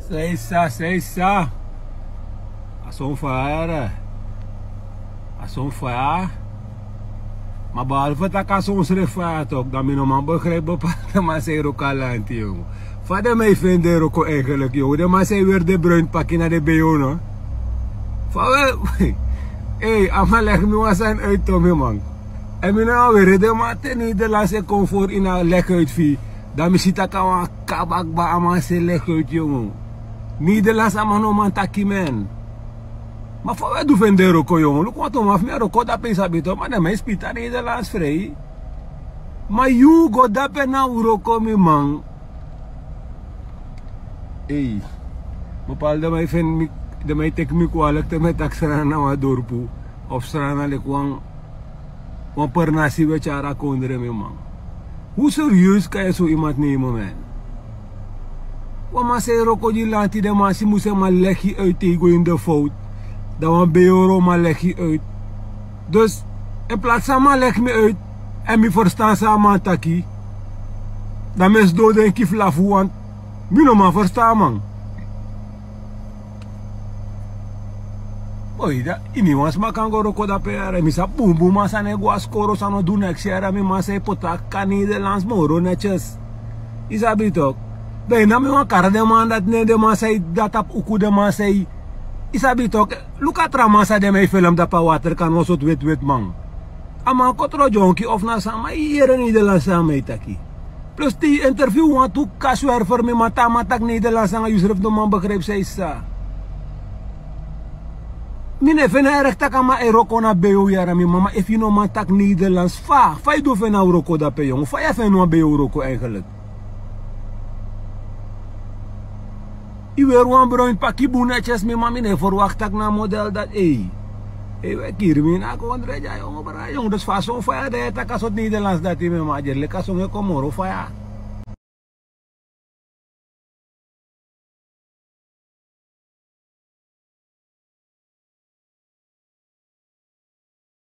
Seisa. Asonfara. Maar behalve dat ik soms refaat ook, dan ben ik begrijp bepaalde mensen ook al aan het jongen. Vader mij vinden ook eigenlijk jongen, de mensen weer de bruin pakken naar de BO no. Vader, hey, allemaal leg me was aan uit Tommy man. En we nou weer de maat in Nederlandse comfort in een leg uit vie. Dan misschien dat kan een kabak ba allemaal ze leg uit jongen. Nederlands allemaal no man taki man. Maar voor wat doen we roko jongen? Look wat om af meer roko dat is abito, maar de mensen spelen Nederlands vrij. Maar you go dat pe nou roko mi man. Hey, bepaalde mij vind de mij tek mi kwalijk te met aksara na wa dorpu of strana le kwang wan per nasi we cara kondre mi man. Hoe serieus kan je zo iemand nemen man? Wa ma se roko die lanti de masi moest maar leggen uit tegen in de fout. Dan een euro maar leg je uit. Dus in plaats van maar leg me uit en me verstaan samen taki. Dan mensen doden en kiflafu want me no maar verstaan man. Oei, dat ini was maar kan go roko da per mi sa bumbu maar sa nego askoro sa no doen ek share mi maar say potak kan Nederlands moro netjes. Isabi toch. Ben na me wan kar de man dat ne de man say dat op uku de man say Isabi toch, look at Ramasa de mij film dat pa water kan was het wit man. Ama kotro jonki of na sama hier in Nederland sama taki. Plus die interview want tu kasuer voor me matak Nederland sang Yusuf de man begreep zij sa. Mine vena erg tak ama eroko na beo yara mi mama if you no matak Nederlands fa do vena roko da pe jong fa ya vena beo roko eigenlijk. I weer wan bruin pakkie boenetjes met mami ne verwacht ik na model dat we kirmin ako andre ja jongen bara jong dus faso fa de tak asot Nederlands dat me ma je leka songe komoro fa ya